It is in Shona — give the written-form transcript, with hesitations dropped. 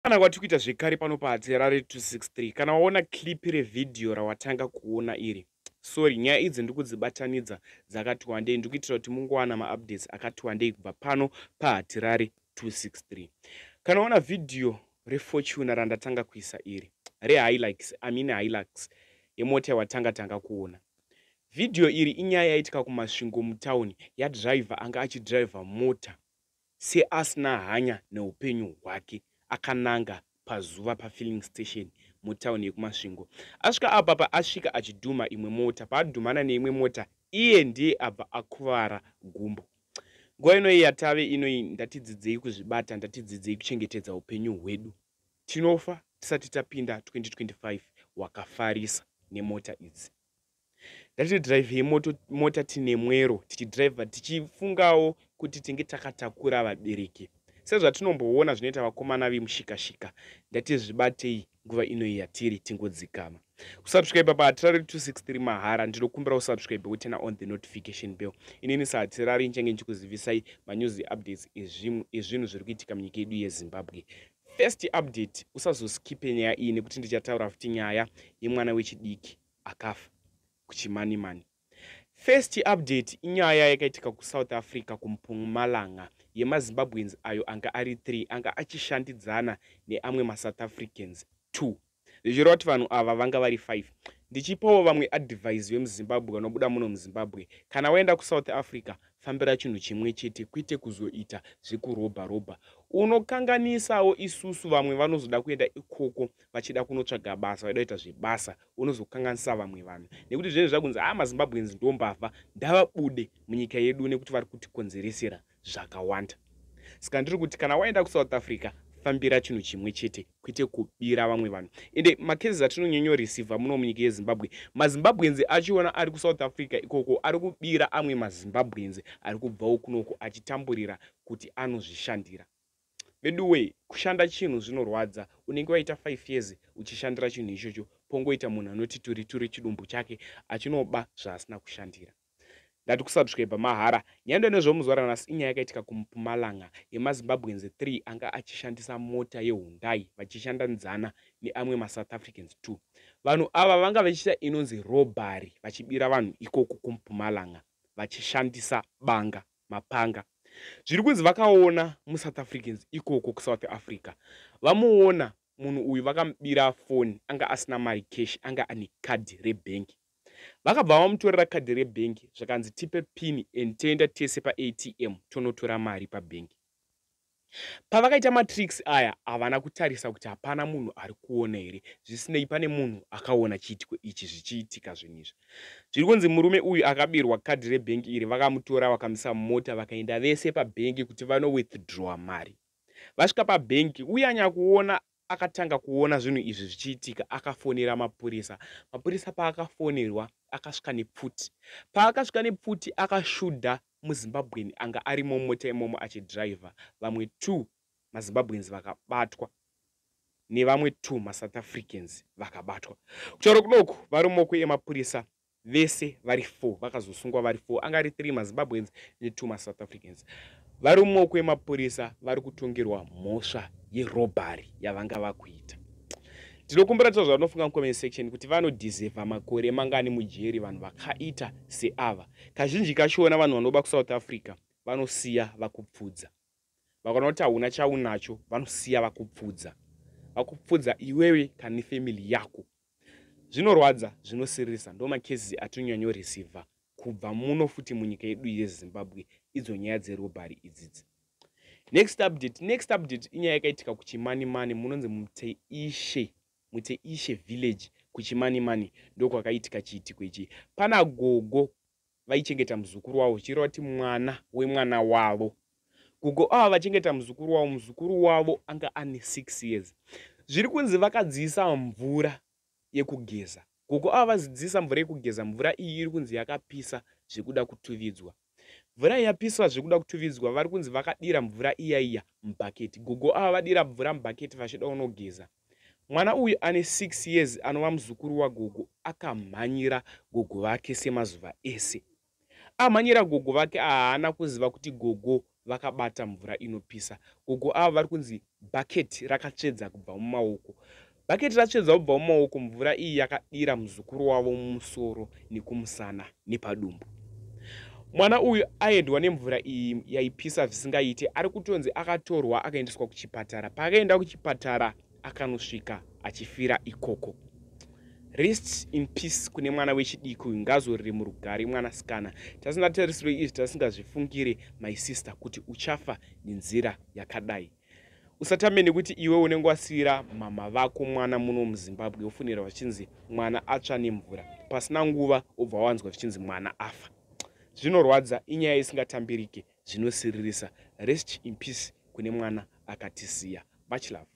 Kana kwatikuita zvekare pano paTerare 263 kana waona clip revidhio rawatanga kuona iri. Sorry, nyaya idzi ndikudzibatanidza dzakati wandei ndikuitira kuti mungowana maupdates akati wandei kubva pano paTerare 263. Kana waona vidhio reFortune randatanga kuisa iri Hilux yemota yawatanga kuona. Vidhio iri inyaya yaitika kumasvingo mutauni yadriver anga achidriver mota seasina hanya neupenyu hwake, akananga pazuva pafilling station mutauni yekumasvingo. Asvika apa asvika achidhuma imwe mota, paadhumana neimwe mota iye ndiye abva akuvara gumbo. Nguva inoyi yatave inoyi ndatidzidzei kuzvibata, ndatidzidzei kuchengetedza upenyu hwedu. Tinofa tisati tapinda 2025 wakafarisa nemota idzi. Ngatidhiraivhei mota tine mwero, tichidhiraivha tichifungawo kuti tinge takatakura vabereki. Sezvatinomboona zvinoita vakomana vemushikashika, ndatizvibatei nguva inoyi yatiri tingodzikama. Kusubscribe paTerare 263 mahara, ndinokumbira usubscribe utena on the notification bell. Inini saTerare nchenge nchikuzivisai manews updates ezvinhu zviri kuitika munyika yedu yeZimbabwe. First update, usazoskipe nyaya iyi nekuti ndichataura futi nyaya yemwana wechidiki akafa kuchimanimani. First update inyaya yakaitika kuSouth Africa kuMpumalanga yemaZimbabweans ayo anga ari 3 anga achishandidzana neamwe maSouth Africans 2. Zvichireva kuti vanhu ava vanga vari 5. Ndichipawo vamwe advice vemuZimbabwe vanobuda muno muZimbabwe, kana waenda kuSouth Africa fambira chinhu chimwe chete, kwete kuzoita zvekurobha. Unokanganisawo isusu vamwe vanozoda kuenda ikoko vachida kunotsvaga basa, vaida kuita zvebasa, unozokanganisa vamwe vanhu. Nekuti zvinhu zvakunzi maZimbabweans ndombavha ndavabude munyika yedu nekuti vari kutikonzeresera zvakawanda. Saka ndiri kuti kana waenda kuSouth Africa fambira chinhu chimwe chete, kwete kubira vamwe vanhu. Ende makezi atinonyonyoreceiva muno munyika yeZimbabwe, maZimbabweans achiona ari kuSouth Africa ikoko ari kubira amwe maZimbabweans ari kubvawo kunoko achitamburira kuti anozvishandira. Beduwe, kushanda chinhu zvinorwadza. Unenge waita 5 years uchishandira chinhu ichocho, pongoita munhu anoti turi chidumbu chake achinoba zvaasina kushandira. Ngatikusubscribe mahara. Nyando nezvomuzuva ranhasi inyaya yakaitika kuMpumalanga yemaZimbabweans 3 anga achishandisa mota yeHyundai vachishandidzana neamwe maSouth Africans 2. Vanhu ava vanga vachiita inonzi robbery, vachibira vanhu ikoko kuMpumalanga vachishandisa mapanga. Zviri kunzi vakaona muSouth Africans ikoko kuSouth Africa, vamuona munhu uyu vakamubira foni, anga asina mari cash, anga ane kadhi rebhengi. Vakabva vamutorera kadhi rebhengi zvakanzi tipe pini and toenda tese paATM tonotora mari pabhengi. Pavakaita matricks aya havana kutarisa kuti hapana munhu ari kuona here, zvisinei pane munhu akaona chiitiko ichi zvichiitika zvinizvi. Zviri kunzi murume uyu akabirwa kadhi rebhengi iri, vakamutora vakamisa mumota vakaenda vese pabhengi kuti vano withdraw mari. Vasvika pabhengi uyanya kuona akatanga kuona zvinhu izvi zvichiitika, akafonera mapurisa. Mapurisa paakafonerwa akasvika nepfuti. Paakasvika nepfuti akashudha muZimbabwean anga arimo mota imomo achidriver. Vamwe 2 maZimbabweans vakabatwa nevamwe 2 maSouth Africans vakabatwa. Kutaura kudoko vari mumaoko emapurisa vese vari 4, vakazosungwa vari 4, anga ari 3 maZimbabweans ne2 maSouth Africans. Vari mumaoko emapurisa vari kutongerwa mhosva yerobbery yavanga vakuita. Ndinokumbira kuti zvavanofunga mucomment section kuti vanodhiserva makore mangani mujeri vanhu vakaita seava. Kazhinji kachiona vanhu vanoba kuSouth Africa vanosiya vakupfudza. Vakaona kuti hauna chaunacho vanosiya vakupfudza. vakupfudza iwewe kana nefamily yako. Zvinorwadza, zvinosiririsa, ndo makesi atinyanyoreceiva kubva muno futi munyika yedu yeZimbabwe, idzo nyaya dzerobhari idzidzi. Next update inyaya yakaitika kuChimanimani, munonzi Muteishe village kuChimanimani, ndokwakaitika chiitiko ichi. Pana gogo vaichengeta muzukuru wavo, chireva kuti mwana wemwana wavo. Gogo ava vachengeta muzukuru wavo anga ane 6 years. Zviri kunzi vakadziisa mvura yekugeza. Gogo ava vazidzisa mvura yekugeza, mvura iyi iri kunzi yakapisa zvekuda kutuvidzwa. Mvura yapiswa zvekuda kutuvidzwa, vari kunzi vakadira mvura iya mubhaketi. Gogo ava vadira mvura mubhaketi vachida kunogeza. Mwana uyu ane 6 years anova muzukuru wagogo akamhanyira gogo vake semazuva ese. Amhanyira gogo vake haana kuziva kuti gogo vakabata mvura inopisa. Gogo ava vari kunzi bhaketi rakatsvedza kubva mumaoko. Bhaketi ratsvedza kubva mumaoko, mvura iyi yakadira muzukuru wavo mumusoro nekumusana nepadumbu. Mwana uyu aendwa nemvura iyi yaipisa zvisingaite, ari kutonzi akatorwa akaendeswa kuchipatara. Paakaenda kuchipatara akanosvika achifira ikoko. Rest in peace kune mwana wechidiki uyu, ngazorire murugare mwanasikana. Tasingatarisirwe izvi, tasingazvifungire my sister kuti uchafa nenzira yakadai. Usatame nekuti iwe unenge wasiyira mama vako mwana muno muZimbabwe ufunira vachinzi mwana atsva nemvura, pasina nguva obva wanzwa vichinzi mwana afa. Zvinorwadza, inyaya isingatambirike, zvinosiririsa. Rest in peace kune mwana akatisiya. Much love.